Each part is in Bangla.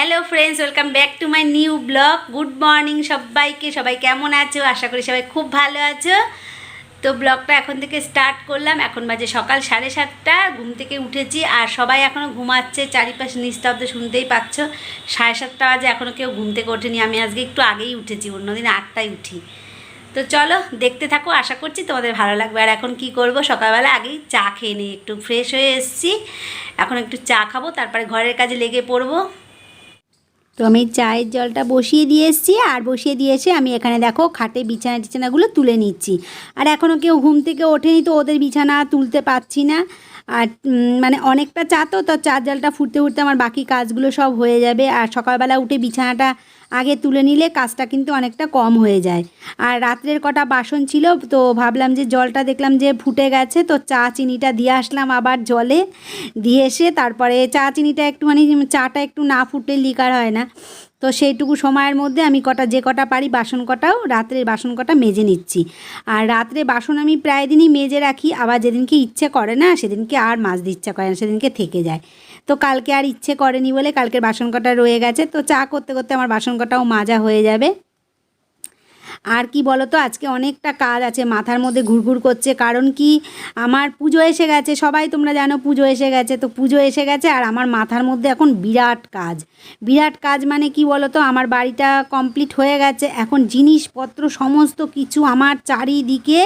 Hello friends, welcome back to my new blog. Good morning সবাইকে। সবাই কেমন আছো? আশা করি সবাই খুব ভালো আছো। তো ব্লগটা এখন থেকে স্টার্ট করলাম। এখন বাজে সকাল 7:30। ঘুম থেকে উঠেছি আর সবাই এখনও ঘুমাচ্ছে। চারিপাশে নিস্তব্ধ শুনতেই পাচ্ছ। 7:30 বাজে, এখনও কেউ ঘুম থেকে ওঠেনি। আমি আজকে একটু আগেই উঠেছি, অন্যদিন 8টায় উঠি। তো চলো দেখতে থাকো, আশা করছি তোমাদের ভালো লাগবে। আর এখন কি করব, সকালবেলা আগেই চা খেয়ে নিই, একটু ফ্রেশ হয়ে এসেছি। এখন একটু চা খাবো, তারপরে ঘরের কাজে লেগে পড়বো। তো আমি চায়ের জলটা বসিয়ে দিয়ে এসেছি, আর বসিয়ে দিয়ে এসে আমি এখানে দেখো খাটে বিছানাগুলো তুলে নিচ্ছি। আর এখনও কেউ ঘুম থেকে ওঠেনি, তো ওদের বিছানা তুলতে পারছি না। আর মানে অনেকটা চা, তো চার জলটা ফুটতে ফুটতে আমার বাকি কাজগুলো সব হয়ে যাবে। আর সকালবেলা উঠে বিছানাটা আগে তুলে নিলে কাজটা কিন্তু অনেকটা কম হয়ে যায়। আর রাত্রের কটা বাসন ছিল, তো ভাবলাম যে জলটা দেখলাম যে ফুটে গেছে, তো চা চিনিটা দিয়ে আসলাম আবার জলে। দিয়ে এসে তারপরে চা চিনিটা একটুখানি, চাটা একটু না ফুটলে লিকার হয় না, তো সেইটুকু সময়ের মধ্যে আমি যে কটা পারি বাসন কটাও, রাত্রের বাসন কটা মেজে নিচ্ছি। আর রাত্রে বাসন আমি প্রায় দিনই মেজে রাখি, আবার যেদিনকে ইচ্ছে করে না সেদিনকে আর মাজতে ইচ্ছা করে না, সেদিনকে থেকে যায়। তো কালকে আর ইচ্ছে করেনি বলে কালকের বাসন কটা রয়ে গেছে, তো চা করতে করতে আমার বাসন কটাও মাজা হয়ে যাবে। আর কি বলো তো, আজকে অনেকটা কাজ আছে, মাথার মধ্যে ঘুরঘুর করছে। কারণ কি, আমার পুজো এসে গেছে, সবাই তোমরা জানো পুজো এসে গেছে। তো পুজো এসে গেছে আর আমার মাথার মধ্যে এখন বিরাট কাজ। বিরাট কাজ মানে কি বলো তো, আমার বাড়িটা কমপ্লিট হয়ে গেছে, এখন জিনিসপত্র সমস্ত কিছু আমার চারিদিকে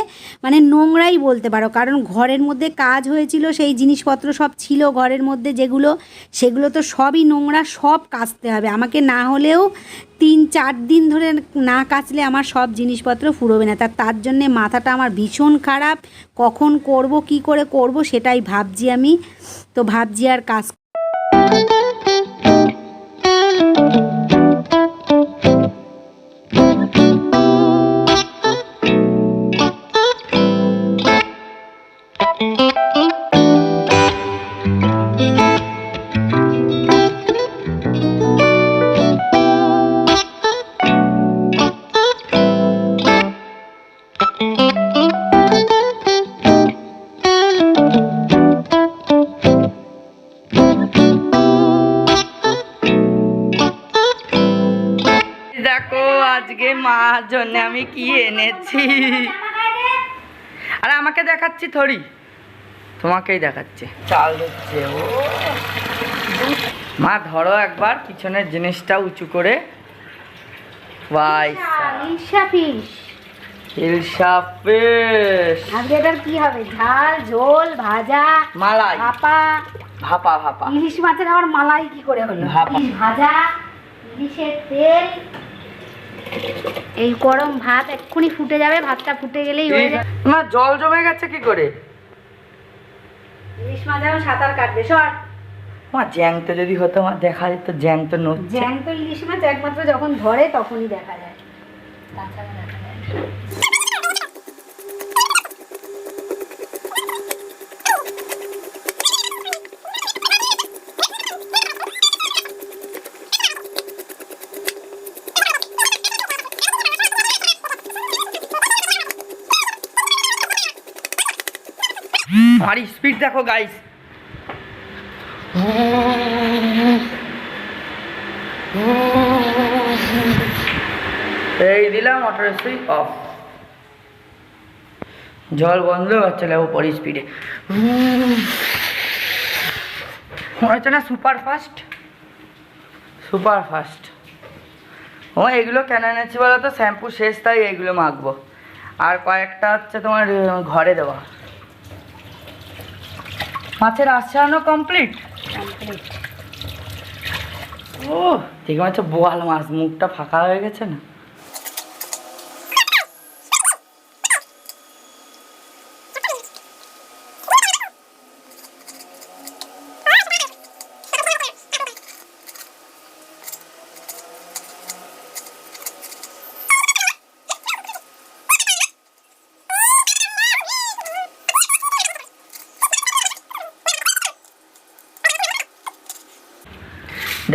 মানে নোংরাই বলতে পারো। কারণ ঘরের মধ্যে কাজ হয়েছিল, সেই জিনিসপত্র সব ছিল ঘরের মধ্যে যেগুলো, সেগুলো তো সবই নোংরা, সব কাচতে হবে আমাকে। না হলেও 3-4 দিন ধরে না কাচলে আমার সব জিনিসপত্র ফুরোবে না। তার জন্যে মাথাটা আমার ভীষণ খারাপ। কখন করব, কি করে করব সেটাই ভাবছি আমি। তো ভাবছি আর কাজ। দেখো আজকে মার জন্য আমি কি এনেছি। আরে আমাকে দেখাচ্ছি থরি, তোমাকেই দেখাচ্ছি। চাল হচ্ছে ও মা, ধরো একবার পিছনের জিনিসটা উঁচু করে। ইলশা ফিশ। আজকে এটার কি হবে? ঝাল, ঝোল, ভাজা, মালাই, ভাপা। ভাপা ভাপা। ইলিশ মাছের আবার মালাই কি করে হলো? ভাপা ভাজা, ইলিশের তেল, এই গরম ভাত এক্ষুনি ফুটে যাবে। ভাতটা ফুটে গেলেই হয়ে যাবে। না, জল জমে গেছে কি করে? ইলিশ মাছ এখন সাঁতার কাটবে। সর মা, জ্যান্ত যদি হতো মা দেখা যেত। জ্যান্ত নড়ছে। জ্যান্ত ইলিশ মাছ একমাত্র যখন ধরে তখনই দেখা যায়, তাছাড়া দেখা যায় না। আমার স্পিড দেখো গাইস। এই দিলাম মোটরের সুইচ অফ, জল বন্ধ হচ্ছে না উপর স্পিডে। মনে হচ্ছে না সুপার ফাস্ট, সুপার ফাস্ট। ও এগুলো কেন এনেছি বলো তো? শ্যাম্পু শেষ, তাই এগুলো মাখবো। আর কয়েকটা হচ্ছে তোমার ঘরে দেওয়া। মাছের আসানো কমপ্লিট। ও ঠিক আছে, বোয়াল মাছ, মুখটা ফাঁকা হয়ে গেছে না।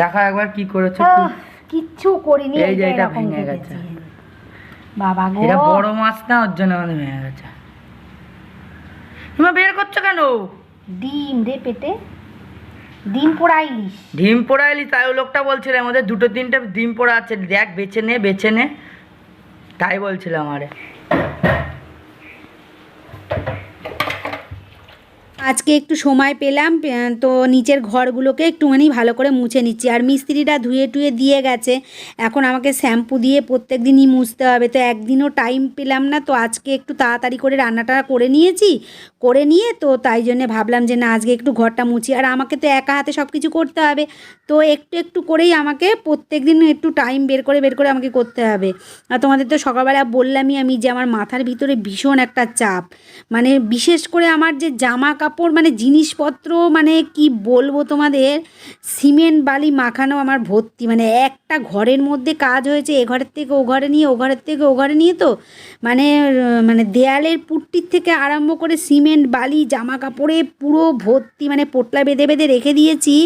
দেখা একবার কি করেছো। কিচ্ছু করিনি, এই যে এটা ভেঙে গেছে বাবা গো। এটা বড় মাছ না, ওর জন্য আমাদের ভেঙে গেছে। তুমি বের করছো কেন? ডিম রে পেটে। ডিম পোড়া ইলিশ। ডিম পোড়া ইলিশ, তাই ওই লোকটা বলছিল এর মধ্যে 2-3টে ডিম পোড়া আছে, দেখ বেছে নে, তাই বলছিলাম আরে। আজকে একটু সময় পেলাম, তো নিচের ঘরগুলোকে একটুখানি ভালো করে মুছে নিচ্ছি। আর মিস্ত্রিটা ধুয়ে টুয়ে দিয়ে গেছে, এখন আমাকে শ্যাম্পু দিয়ে প্রত্যেক দিনই মুছতে হবে। তো একদিনও টাইম পেলাম না, তো আজকে একটু তাড়াতাড়ি করে রান্নাটা করে নিয়েছি, করে নিয়ে তো তাই জন্যে ভাবলাম যে না আজকে একটু ঘরটা মুছি। আর আমাকে তো একা হাতে সব কিছু করতে হবে, তো একটু একটু করেই আমাকে প্রত্যেক দিন একটু টাইম বের করে আমাকে করতে হবে। আর তোমাদের তো সকালবেলা বললামই আমি যে আমার মাথার ভিতরে ভীষণ একটা চাপ, মানে বিশেষ করে আমার যে জামা কাপড় মানে জিনিসপত্র, মানে কি বলবো তোমাদের, সিমেন্ট বালি মাখানো আমার ভর্তি। মানে একটা ঘরের মধ্যে কাজ হয়েছে, এ ঘরের থেকে ও ঘরে নিয়ে, ও ঘরের থেকে ও ঘরে নিয়ে, তো মানে মানে দেয়ালের পুট্টির থেকে আরম্ভ করে সিমেন্ট বালি জামা কাপড়ে পুরো ভর্তি, মানে পোটলা বেঁধে বেঁধে রেখে দিয়েছি।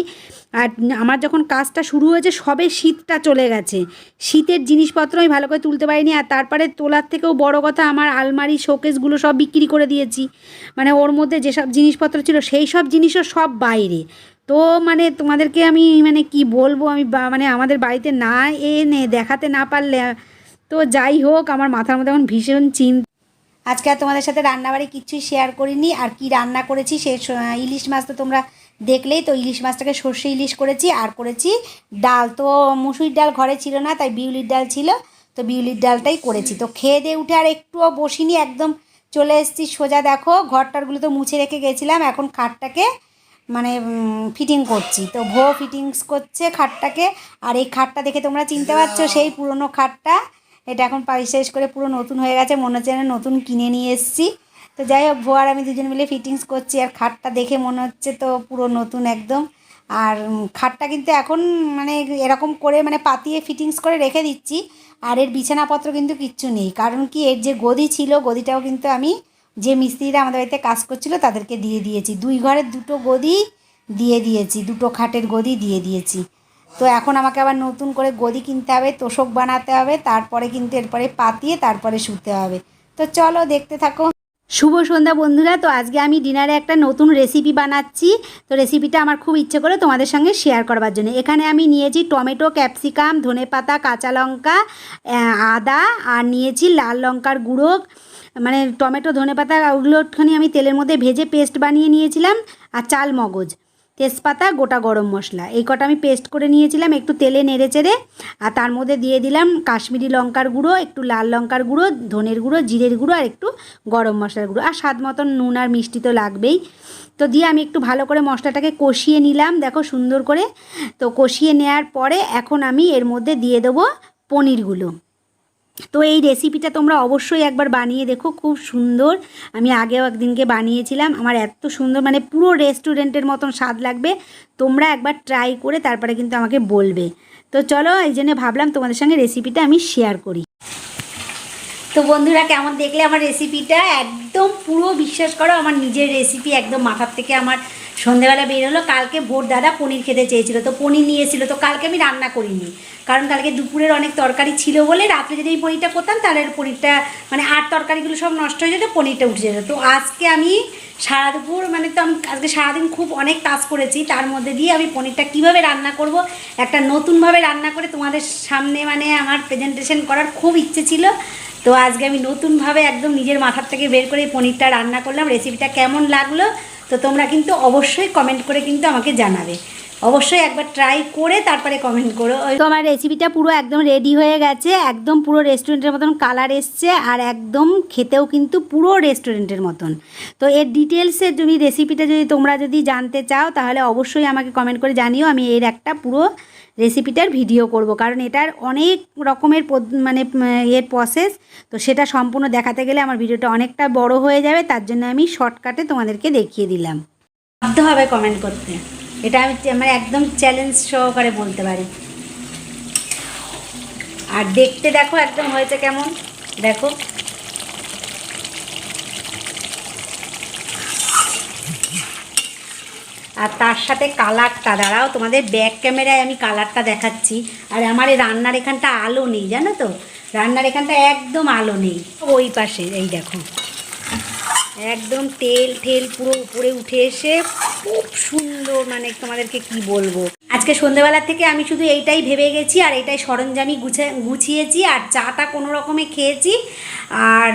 আর আমার যখন কাজটা শুরু হয়েছে সবে শীতটা চলে গেছে, শীতের জিনিসপত্র আমি ভালো করে তুলতে পারিনি। আর তারপরে তোলার থেকেও বড় কথা, আমার আলমারি শোকেসগুলো সব বিক্রি করে দিয়েছি, মানে ওর মধ্যে যেসব জিনিসপত্র ছিল সেই সব জিনিসও সব বাইরে। তো মানে তোমাদেরকে আমি মানে কি বলবো, আমি মানে আমাদের বাড়িতে না এনে দেখাতে না পারলে, তো যাই হোক আমার মাথার মধ্যে এখন ভীষণ চিন্তা। আজকে আর তোমাদের সাথে রান্নাবাড়ি কিছুই শেয়ার করিনি। আর কি রান্না করেছি সে ইলিশ মাছ তো তোমরা দেখলেই, তো ইলিশ মাছটাকে সর্ষে ইলিশ করেছি, আর করেছি ডাল। তো মুসুরির ডাল ঘরে ছিল না, তাই বিউলির ডাল ছিল, তো বিউলির ডালটাই করেছি। তো খেয়ে দিয়ে উঠে আর একটুও বসিনি, একদম চলে এসেছি সোজা। দেখো ঘরটারগুলো তো মুছে রেখে গেছিলাম, এখন খাটটাকে মানে ফিটিং করছি। তো ফিটিংস করছে খাটটাকে। আর এই খাটটা দেখে তোমরা চিনতে পারছো, সেই পুরনো খাটটা। এটা এখন শেষ করে পুরো নতুন হয়ে গেছে, মনে হচ্ছে না নতুন কিনে নিয়ে এসেছি। তো যাই হোক আর আমি দুজন মিলে ফিটিংস করছি, আর খাটটা দেখে মনে হচ্ছে তো পুরো নতুন একদম। আর খাটটা কিন্তু এখন মানে এরকম করে মানে পাতিয়ে ফিটিংস করে রেখে দিচ্ছি। আর এর বিছানাপত্র কিন্তু কিচ্ছু নেই, কারণ কি এর যে গদি ছিল, গদিটাও কিন্তু আমি যে মিস্ত্রিরা আমাদের বাড়িতে কাজ করছিল তাদেরকে দিয়ে দিয়েছি। 2 ঘরের 2টো গদি দিয়ে দিয়েছি, 2টো খাটের গদি দিয়ে দিয়েছি। তো এখন আমাকে আবার নতুন করে গদি কিনতে হবে, তোষক বানাতে হবে, তারপরে কিন্তু এরপরে পাতিয়ে তারপরে শুতে হবে। তো চলো দেখতে থাকো। শুভ সন্ধ্যা বন্ধুরা। তো আজকে আমি ডিনারে একটা নতুন রেসিপি বানাচ্ছি। তো রেসিপিটা আমার খুব ইচ্ছে করে তোমাদের সঙ্গে শেয়ার করবার জন্য। এখানে আমি নিয়েছি টমেটো, ক্যাপসিকাম, ধনেপাতা, কাঁচা লঙ্কা, আদা, আর নিয়েছি লাল লঙ্কার গুঁড়ো। মানে টমেটো ধনেপাতা ওগুলো একটুখানি আমি তেলের মধ্যে ভেজে পেস্ট বানিয়ে নিয়েছিলাম। আর চাল মগজ, তেজপাতা, গোটা গরম মশলা, এই কটা আমি পেস্ট করে নিয়েছিলাম, একটু তেলে নেড়ে চেড়ে। আর তার মধ্যে দিয়ে দিলাম কাশ্মীরি লঙ্কার গুঁড়ো, একটু লাল লঙ্কার গুঁড়ো, ধনের গুঁড়ো, জিরের গুঁড়ো, আর একটু গরম মশলার গুঁড়ো, আর স্বাদ মতন নুন আর মিষ্টি তো লাগবেই। তো দিয়ে আমি একটু ভালো করে মশলাটাকে কষিয়ে নিলাম, দেখো সুন্দর করে। তো কষিয়ে নেওয়ার পরে এখন আমি এর মধ্যে দিয়ে দেবো পনিরগুলো। তো এই রেসিপিটা তোমরা অবশ্যই একবার বানিয়ে দেখো, খুব সুন্দর। আমি আগেও একদিনকে বানিয়েছিলাম, আমার এত সুন্দর মানে পুরো রেস্টুরেন্টের মতন স্বাদ লাগবে। তোমরা একবার ট্রাই করে তারপরে কিন্তু আমাকে বলবে। তো চলো, এই জন্য ভাবলাম তোমাদের সঙ্গে রেসিপিটা আমি শেয়ার করি। তো বন্ধুরা কেমন দেখলে আমার রেসিপিটা, একদম পুরো বিশ্বাস করো আমার নিজের রেসিপি, একদম মাথার থেকে আমার সন্ধেবেলা বেরোলো। কালকে ভোর দাদা পনির খেতে চেয়েছিলো, তো পনির নিয়ে এসেছিলো। তো কালকে আমি রান্না করিনি, কারণ কালকে দুপুরের অনেক তরকারি ছিল বলে। রাত্রে যদি আমি পনিরটা করতাম তাহলে পনিরটা মানে আর তরকারিগুলো সব নষ্ট হয়ে যেত, পনিরটা উঠে যেত। তো আজকে আমি সারা দুপুর মানে তো আমি আজকে সারাদিন খুব অনেক কাজ করেছি, তার মধ্যে দিয়ে আমি পনিরটা কীভাবে রান্না করব, একটা নতুনভাবে রান্না করে তোমাদের সামনে মানে আমার প্রেজেন্টেশন করার খুব ইচ্ছে ছিল। তো আজকে আমি নতুনভাবে একদম নিজের মাথার থেকে বের করে পনিরটা রান্না করলাম। রেসিপিটা কেমন লাগলো তো তোমরা কিন্তু অবশ্যই কমেন্ট করে কিন্তু আমাকে জানাবে। অবশ্যই একবার ট্রাই করে তারপরে কমেন্ট করো। তো আমার রেসিপিটা পুরো একদম রেডি হয়ে গেছে, একদম পুরো রেস্টুরেন্টের মতন কালার এসছে, আর একদম খেতেও কিন্তু পুরো রেস্টুরেন্টের মতন। তো এর ডিটেলসে যদি রেসিপিটা যদি তোমরা যদি জানতে চাও তাহলে অবশ্যই আমাকে কমেন্ট করে জানিও, আমি এর একটা পুরো রেসিপিটার ভিডিও করব, কারণ এটার অনেক রকমের মানে এর প্রসেস। তো সেটা সম্পূর্ণ দেখাতে গেলে আমার ভিডিওটা অনেকটা বড় হয়ে যাবে, তার জন্য আমি শর্টকাটে তোমাদেরকে দেখিয়ে দিলাম। বাধ্য হবে কমেন্ট করতে, এটা আমি মানে একদম চ্যালেঞ্জ সহকারে বলতে পারি। আর দেখতে দেখো একদম হয়েছে কেমন, দেখো। আর তার সাথে কালারটা, দাঁড়াও তোমাদের ব্যাক ক্যামেরায় আমি কালারটা দেখাচ্ছি। আর আমার এই রান্নার এখানটা আলো নেই, জানো তো, রান্নার এখানটা একদম আলো নেই। ওই পাশে এই দেখো, একদম তেল ঠেল পুরো উপরে উঠে এসে খুব সুন্দর, মানে তোমাদেরকে কি বলবো। আজকে সন্ধ্যেবেলা থেকে আমি শুধু এইটাই ভেবে গেছি আর এইটাই সরঞ্জামই গুছিয়েছি আর চাটা কোনো রকমে খেয়েছি। আর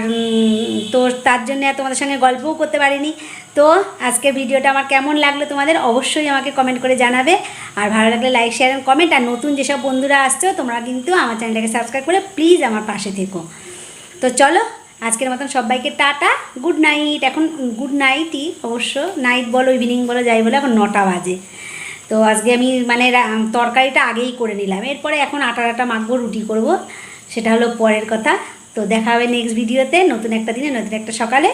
তো তার জন্য তোমাদের সঙ্গে গল্পও করতে পারিনি। তো আজকের ভিডিওটা আমার কেমন লাগলো তোমাদের অবশ্যই আমাকে কমেন্ট করে জানাবে। আর ভালো লাগলে লাইক শেয়ার এবং কমেন্ট। আর নতুন যেসব বন্ধুরা আসছো তোমরা কিন্তু আমার চ্যানেলটাকে সাবস্ক্রাইব করে প্লিজ আমার পাশে থেকো। তো চলো আজকের মতন সবাইকে টাটা, গুড নাইট। এখন গুড নাইটই অবশ্য, নাইট বলো ইভিনিং বলো যাই বলো, এখন 9টা বাজে। তো আজকে আমি মানে তরকারিটা আগেই করে নিলাম, এরপরে এখন আটা মাখবো, রুটি করব, সেটা হলো পরের কথা। তো দেখা হবে নেক্সট ভিডিওতে, নতুন একটা দিনে নতুন একটা সকালে।